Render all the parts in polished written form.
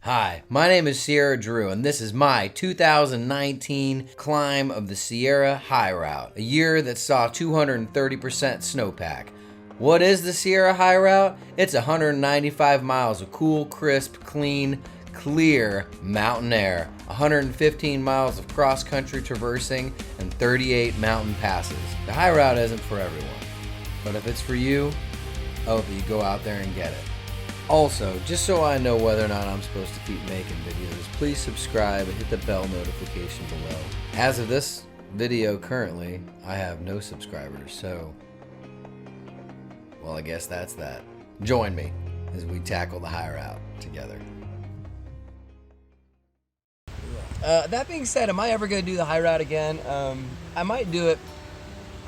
Hi, my name is Sierra Drew, and this is my 2019 climb of the Sierra High Route, a year that saw 230% snowpack. What is the Sierra High Route? It's 195 miles of cool, crisp, clean, clear mountain air, 115 miles of cross-country traversing, and 38 mountain passes. The High Route isn't for everyone, but if it's for you, I hope that you go out there and get it. Also, just so I know whether or not I'm supposed to keep making videos, please subscribe and hit the bell notification below. As of this video currently, I have no subscribers, so, well, I guess that's that. Join me as we tackle the High Route together. That being said, am I ever going to do the High Route again? I might do it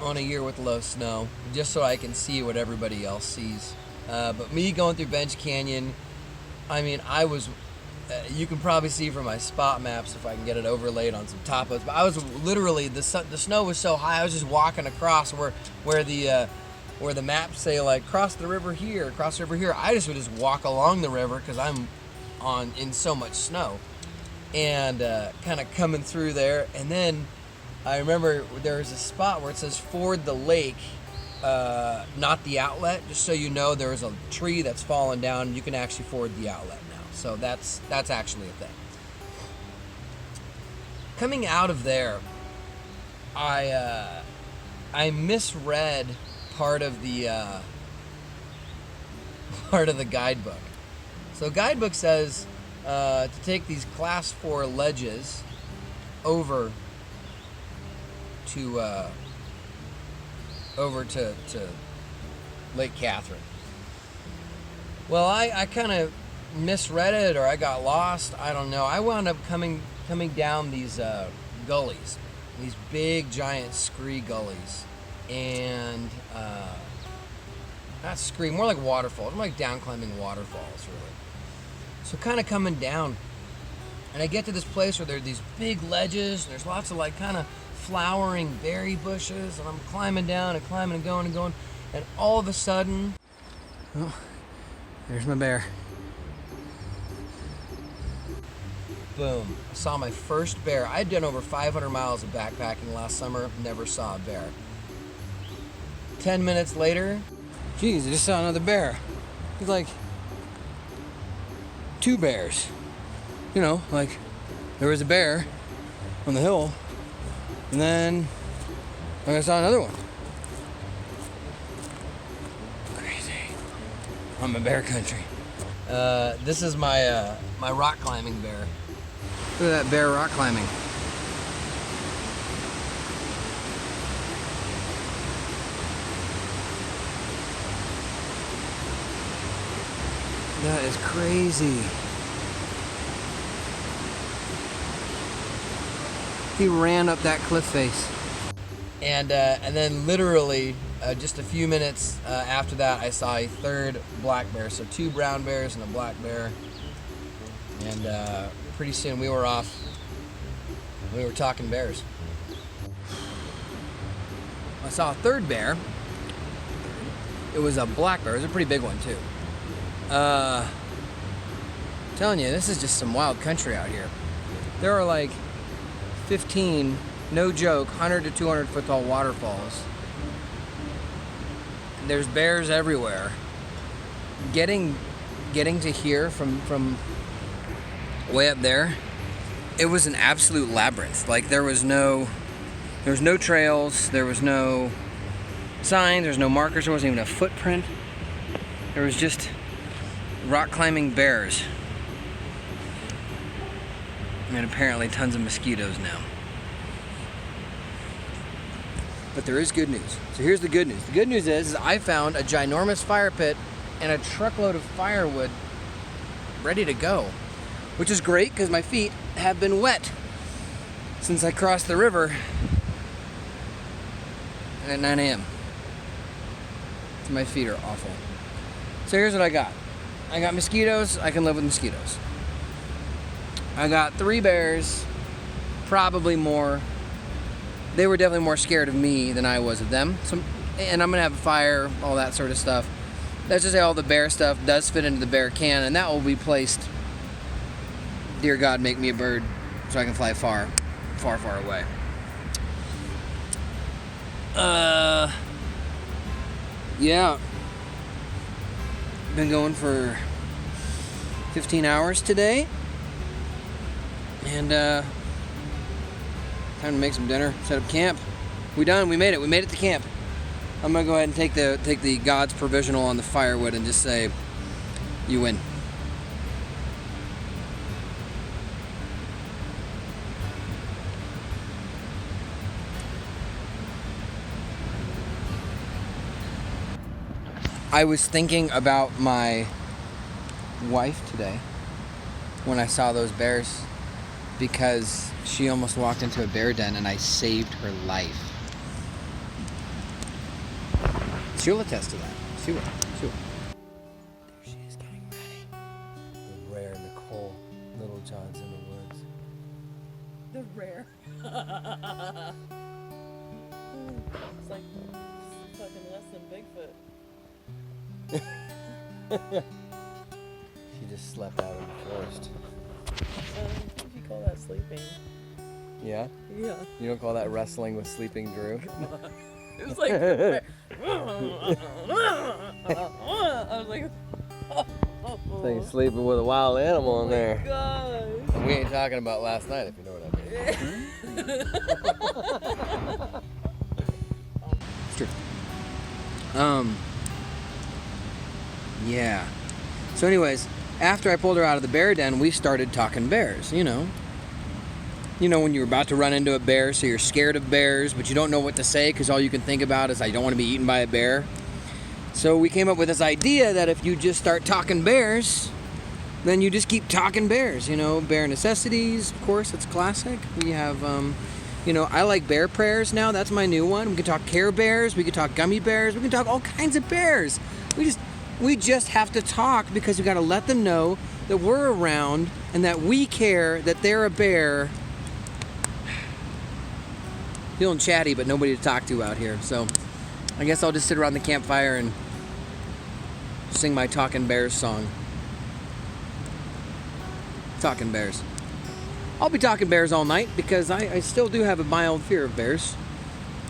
on a year with low snow, just so I can see what everybody else sees. But me going through Bench Canyon, I mean, I was, you can probably see from my spot maps if I can get it overlaid on some topos, but I was literally, the snow was so high, I was just walking across where the maps say, like, cross the river here, cross the river here. I just would just walk along the river because I'm in so much snow, and kind of coming through there. And then I remember there was a spot where it says ford the lake, not the outlet, just so you know. There's a tree that's fallen down and you can actually ford the outlet now, so that's actually a thing. Coming out of there, I misread part of the guidebook. So guidebook says to take these class 4 ledges over to Lake Catherine. Well, I kind of misread it, or I got lost. I don't know. I wound up coming down these gullies, these big, giant scree gullies, and not scree, more like waterfalls, more like down climbing waterfalls, really. So kind of coming down, and I get to this place where there are these big ledges, and there's lots of like kind of flowering berry bushes, and I'm climbing down and climbing and going, and all of a sudden, oh, there's my bear. Boom. I saw my first bear. I'd done over 500 miles of backpacking last summer, never saw a bear. 10 minutes later, geez, I just saw another bear. It's like 2 bears. You know, like there was a bear on the hill, and then I saw another one. Crazy. I'm in bear country. This is my my rock climbing bear. Look at that bear rock climbing. That is crazy. He ran up that cliff face. And then literally just a few minutes after that, I saw a third black bear. So 2 brown bears and a black bear. And pretty soon we were off. We were talking bears. I saw a third bear. It was a black bear. It was a pretty big one too. Telling you, this is just some wild country out here. There are like 15, no joke, 100 to 200 foot tall waterfalls. There's bears everywhere. Getting to here from way up there, it was an absolute labyrinth. Like there was no trails, there was no signs, there was no markers, there wasn't even a footprint. There was just rock climbing bears. And apparently tons of mosquitoes now. But there is good news. So here's the good news. The good news is I found a ginormous fire pit and a truckload of firewood ready to go, which is great because my feet have been wet since I crossed the river at 9 a.m. My feet are awful. So here's what I got. I got mosquitoes. I can live with mosquitoes. I got 3 bears, probably more. They were definitely more scared of me than I was of them. So, and I'm gonna have a fire, all that sort of stuff. Let's just say all the bear stuff does fit into the bear can, and that will be placed Dear God, make me a bird so I can fly far, far, far away. Yeah. Been going for 15 hours today. And, time to make some dinner, set up camp. We done, we made it to camp. I'm gonna go ahead and take the God's provisional on the firewood and just say, you win. I was thinking about my wife today when I saw those bears, because she almost walked into a bear den and I saved her life. She'll attest to that. She will. There she is, getting ready. The rare Nicole Littlejohn's in the woods. The rare. It's like fucking less than Bigfoot. She just slept out in the forest. If you call that sleeping. Yeah? Yeah. You don't call that wrestling with Sleeping Drew? It was like, I was like, So you're sleeping with a wild animal in there. gosh. And we ain't talking about last night, if you know what I mean. It's true. Yeah. So anyways, after I pulled her out of the bear den, we started talking bears, you know. You know, when you're about to run into a bear, so you're scared of bears, but you don't know what to say because all you can think about is, I don't want to be eaten by a bear. So we came up with this idea that if you just start talking bears, then you just keep talking bears, you know, bear necessities, of course, it's classic. We have, you know, I like bear prayers now, that's my new one. We can talk Care Bears, we can talk gummy bears, we can talk all kinds of bears. We just have to talk because we got to let them know that we're around and that we care, that they're a bear. Feeling chatty, but nobody to talk to out here. So I guess I'll just sit around the campfire and sing my Talking Bears song. Talking bears. I'll be talking bears all night because I still do have a mild fear of bears.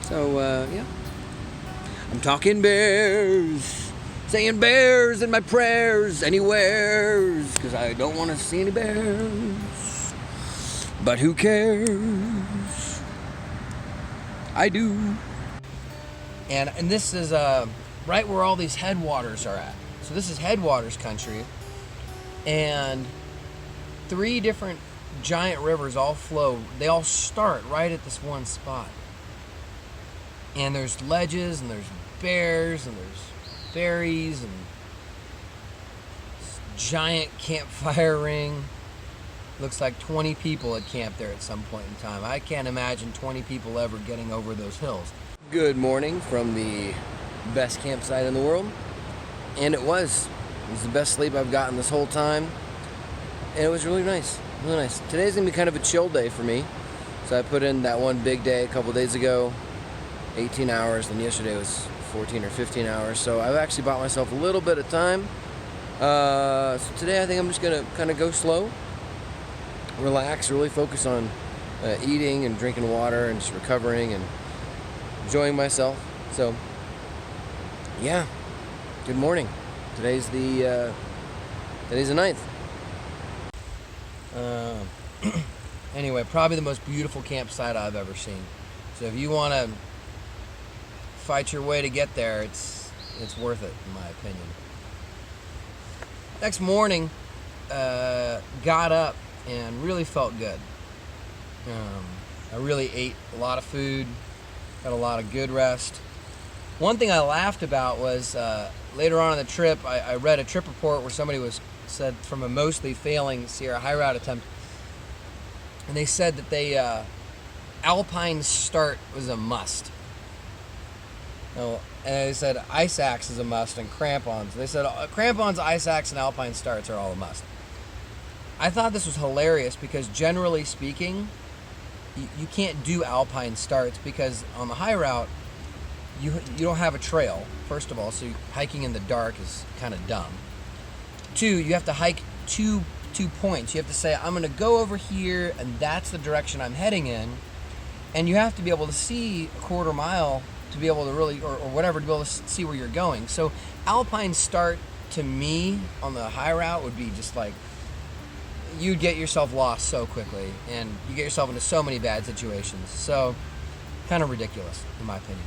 So, yeah. I'm talking bears. Saying bears in my prayers anywheres, because I don't want to see any bears. But who cares? I do. And this is right where all these headwaters are at. So this is headwaters country. And 3 different giant rivers all flow. They all start right at this one spot. And there's ledges, and there's bears, and there's berries, and giant campfire ring. Looks like 20 people had camped there at some point in time. I can't imagine 20 people ever getting over those hills. Good morning from the best campsite in the world. And it was the best sleep I've gotten this whole time. And it was really nice, really nice. Today's gonna be kind of a chill day for me. So I put in that one big day a couple days ago, 18 hours, and yesterday was 14 or 15 hours, so I've actually bought myself a little bit of time. So today I think I'm just gonna kind of go slow, relax, really focus on eating and drinking water and just recovering and enjoying myself. So yeah, good morning. Today's the 9th. Anyway, probably the most beautiful campsite I've ever seen. So if you want to fight your way to get there, it's worth it, in my opinion. Next morning, got up and really felt good. I really ate a lot of food, got a lot of good rest. One thing I laughed about was later on in the trip, I read a trip report where somebody said from a mostly failing Sierra high route attempt, and they said that alpine start was a must. No, and they said ice axe is a must and crampons. They said crampons, ice axe, and alpine starts are all a must. I thought this was hilarious because generally speaking, you can't do alpine starts because on the high route, you don't have a trail, first of all, so hiking in the dark is kind of dumb. 2, you have to hike 2 2 points. You have to say, I'm going to go over here, and that's the direction I'm heading in. And you have to be able to see a quarter mile to be able to really, or whatever, to be able to see where you're going. So alpine start, to me, on the high route would be just like, you'd get yourself lost so quickly, and you get yourself into so many bad situations. So kind of ridiculous, in my opinion.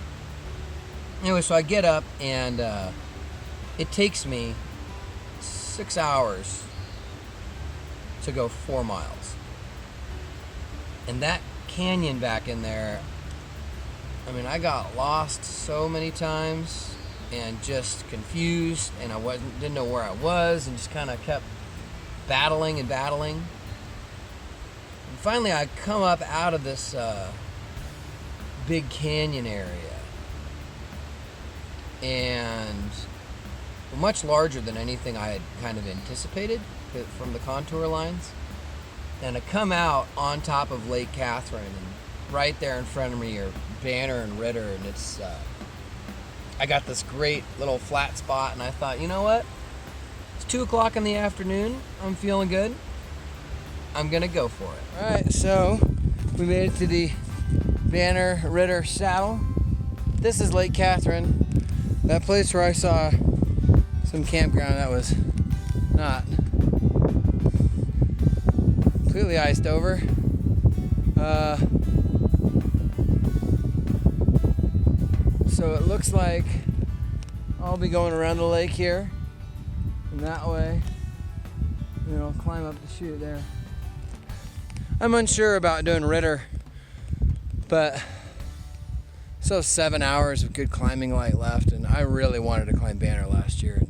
Anyway, so I get up, and it takes me 6 hours to go 4 miles. And that canyon back in there, I mean, I got lost so many times and just confused, and I didn't know where I was, and just kind of kept battling and battling. And finally, I come up out of this big canyon area, and much larger than anything I had kind of anticipated from the contour lines. And I come out on top of Lake Catherine, and right there in front of me are Banner and Ritter, and it's I got this great little flat spot, and I thought, you know what? It's 2 o'clock in the afternoon. I'm feeling good. I'm gonna go for it. All right, so we made it to the Banner Ritter saddle. This is Lake Catherine, that place where I saw some campground that was not completely iced over. So it looks like I'll be going around the lake here, and that way, you know, climb up the chute there. I'm unsure about doing Ritter, but still 7 hours of good climbing light left, and I really wanted to climb Banner last year.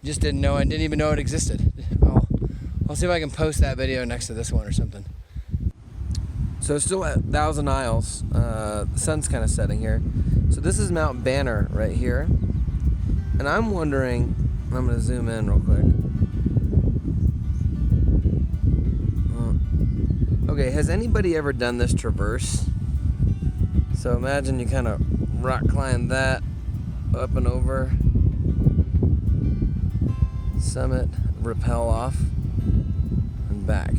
Just didn't know, I didn't even know it existed. I'll see if I can post that video next to this one or something. So still at 1,000 Isles, the sun's kind of setting here. So this is Mount Banner right here. And I'm wondering, I'm gonna zoom in real quick. Okay, has anybody ever done this traverse? So imagine you kind of rock climb that up and over, summit, rappel off, and back.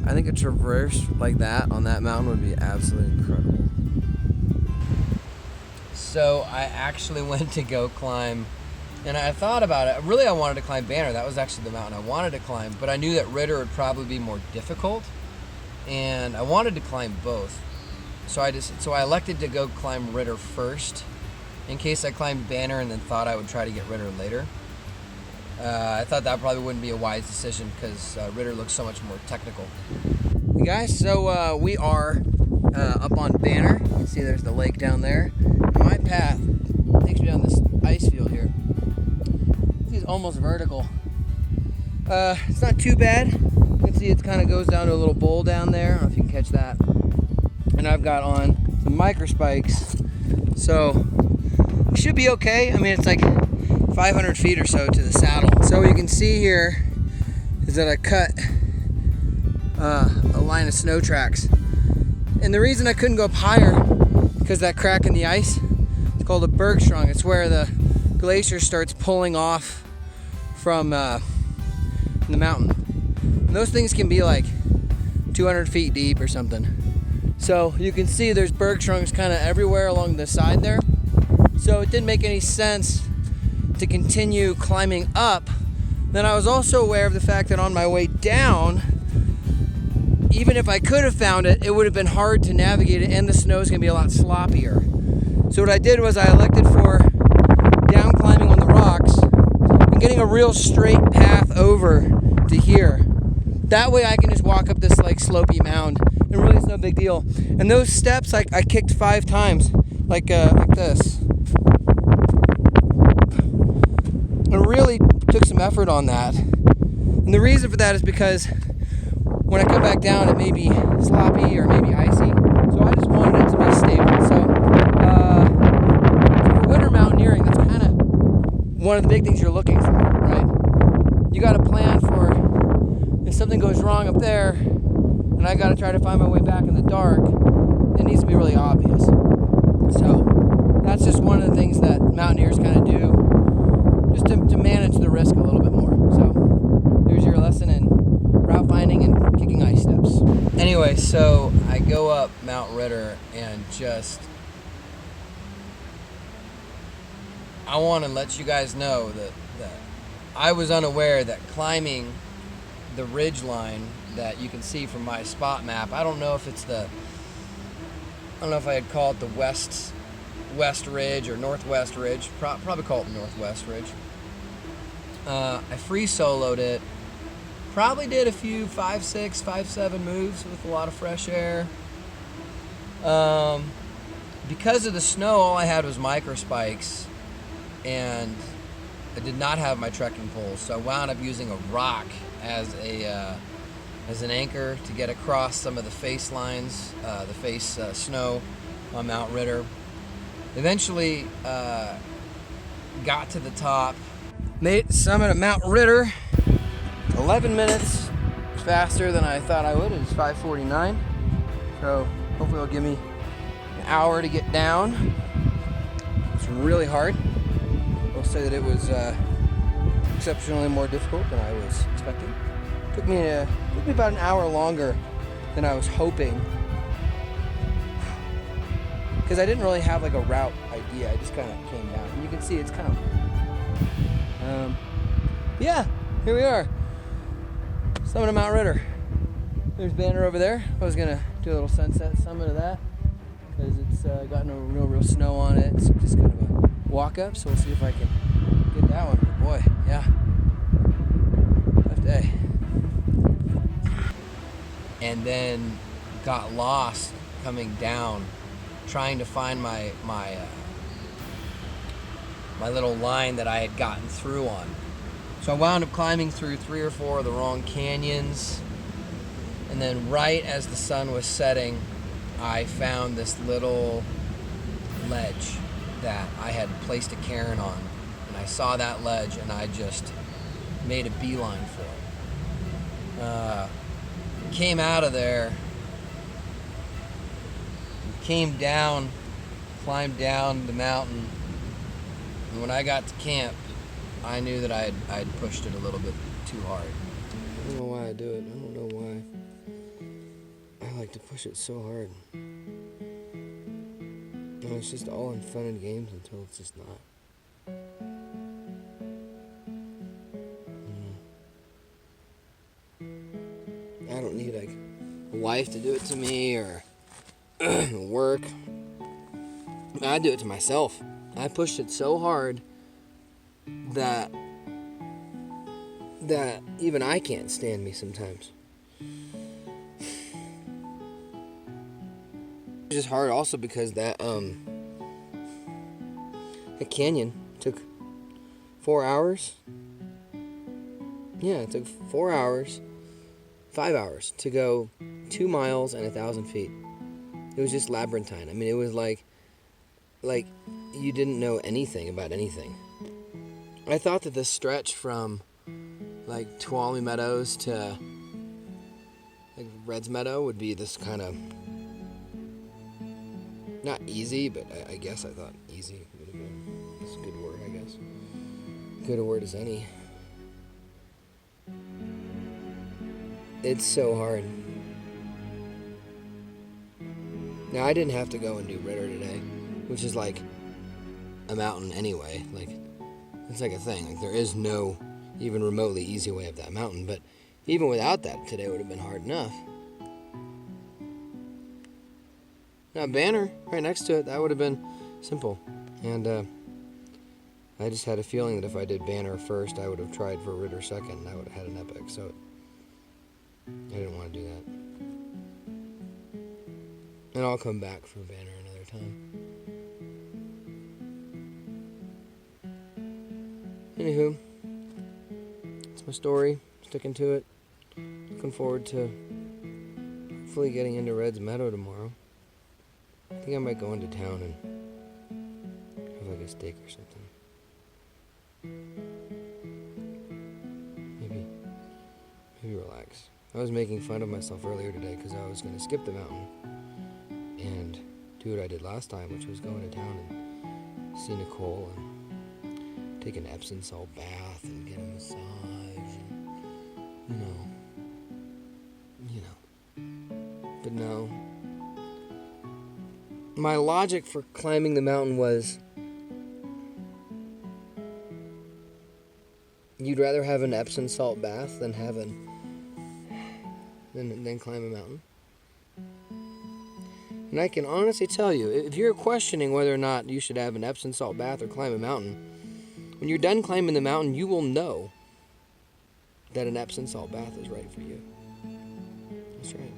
I think a traverse like that on that mountain would be absolutely incredible. So I actually went to go climb, and I thought about it. Really, I wanted to climb Banner. That was actually the mountain I wanted to climb, but I knew that Ritter would probably be more difficult, and I wanted to climb both. So I elected to go climb Ritter first, in case I climbed Banner and then thought I would try to get Ritter later. I thought that probably wouldn't be a wise decision because Ritter looks so much more technical. Hey guys, so we are up on Banner. You can see there's the lake down there. My path takes me down this ice field here. It's almost vertical. It's not too bad. You can see it kind of goes down to a little bowl down there. I don't know if you can catch that. And I've got on some micro spikes, so it should be okay. I mean, it's like 500 feet or so to the saddle. So what you can see here is that I cut a line of snow tracks. And the reason I couldn't go up higher, because that crack in the ice, it's called a bergschrung. It's where the glacier starts pulling off from the mountain. And those things can be like 200 feet deep or something. So you can see there's bergschrungs kind of everywhere along the side there. So it didn't make any sense to continue climbing up. Then I was also aware of the fact that on my way down, even if I could have found it, it would have been hard to navigate it, and the snow is going to be a lot sloppier. So what I did was I elected for down climbing on the rocks and getting a real straight path over to here. That way I can just walk up this like slopey mound, and really it's no big deal. And those steps I kicked 5 times, like this. I really took some effort on that. And the reason for that is because when I come back down, it may be sloppy or maybe icy. So I just wanted it to be stable. So for winter mountaineering, that's kind of one of the big things you're looking for, right? You got to plan for if something goes wrong up there, and I got to try to find my way back in the dark, it needs to be really obvious. So that's just one of the things that mountaineers kind of do, just to manage the risk a little bit more. So Here's your lesson in route finding and kicking ice steps. Anyway, so I go up Mount Ritter and I want to let you guys know that I was unaware that climbing the ridge line that you can see from my spot map, I don't know if I'd call it the west ridge or northwest ridge. Probably call it the northwest ridge. I free soloed it. Probably did a few 5.6, 5.7 moves with a lot of fresh air. Because of the snow, all I had was micro spikes, and I did not have my trekking poles, so I wound up using a rock as an anchor to get across some of the face lines, snow on Mount Ritter. Eventually got to the top, made it to the summit of Mount Ritter. 11 minutes faster than I thought I would. It's 5:49, so hopefully it'll give me an hour to get down. It's really hard. I'll say that it was exceptionally more difficult than I was expecting. Took me about an hour longer than I was hoping, because I didn't really have like a route idea. I just kind of came down, and you can see it's kind of yeah, here we are, summit of Mount Ritter. There's Banner over there. I was gonna do a little sunset summit of that because it's got no real snow on it. It's just kind of a walk up, so we'll see if I can get that one. But boy, yeah, tough day. And then got lost coming down, trying to find my little line that I had gotten through on. So I wound up climbing through 3 or 4 of the wrong canyons, and then right as the sun was setting, I found this little ledge that I had placed a cairn on, and I saw that ledge and I just made a beeline for it. Came out of there, came down, climbed down the mountain, and when I got to camp, I knew that I'd pushed it a little bit too hard. I don't know why I do it. I don't know why I like to push it so hard. No, it's just all in fun and games until it's just not. I don't need like a wife to do it to me or work. I do it to myself. I pushed it so hard that even I can't stand me sometimes. It's just hard also because that canyon took 4 hours. Yeah, it took 4 hours, 5 hours to go 2 miles and 1,000 feet. It was just labyrinthine. I mean, it was like you didn't know anything about anything. I thought that this stretch from like Toulomne Meadows to like Red's Meadow would be this kind of, not easy, but I guess I thought easy would have been, it's a good word, I guess. Good a word as any. It's so hard. Now, I didn't have to go and do Ritter today, which is like a mountain anyway. Like, it's like a thing. Like, there is no even remotely easy way up that mountain, but even without that, today would have been hard enough. Now, Banner, right next to it, that would have been simple. And I just had a feeling that if I did Banner first, I would have tried for Ritter second, and I would have had an epic, so I didn't want to do that. And I'll come back for Banner another time. Anywho, that's my story. Sticking to it. Looking forward to hopefully getting into Red's Meadow tomorrow. I think I might go into town and have like a steak or something. Maybe relax. I was making fun of myself earlier today because I was going to skip the mountain and do what I did last time, which was go into town and see Nicole and take an Epsom salt bath and get a massage and But no. My logic for climbing the mountain was you'd rather have an Epsom salt bath than than climb a mountain. And I can honestly tell you, if you're questioning whether or not you should have an Epsom salt bath or climb a mountain, when you're done climbing the mountain, you will know that an Epsom salt bath is right for you. That's right.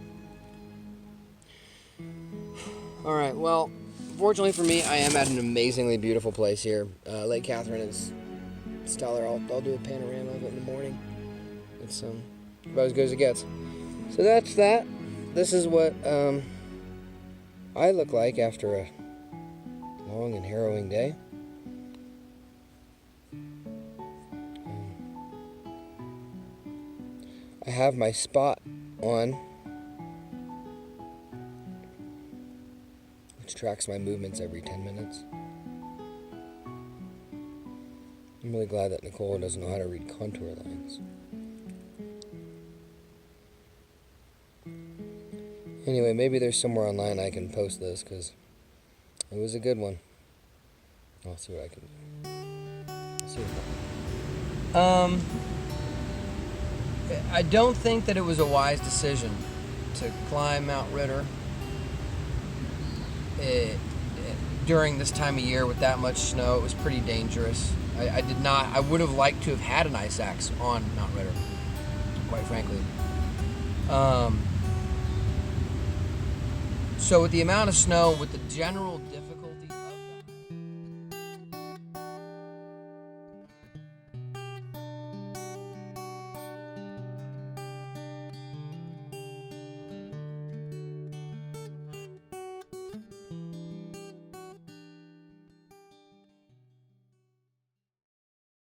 All right, well, fortunately for me, I am at an amazingly beautiful place here. Lake Catherine is stellar. I'll do a panorama of it in the morning. It's about as good as it gets. So that's that. This is what I look like after a long and harrowing day. I have my spot on, which tracks my movements every 10 minutes. I'm really glad that Nicole doesn't know how to read contour lines. Anyway, maybe there's somewhere online I can post this, because it was a good one. I'll see what I can do. I don't think that it was a wise decision to climb Mount Ritter during this time of year with that much snow. It was pretty dangerous. I would have liked to have had an ice axe on Mount Ritter, quite frankly. So with the amount of snow, with the general difficulty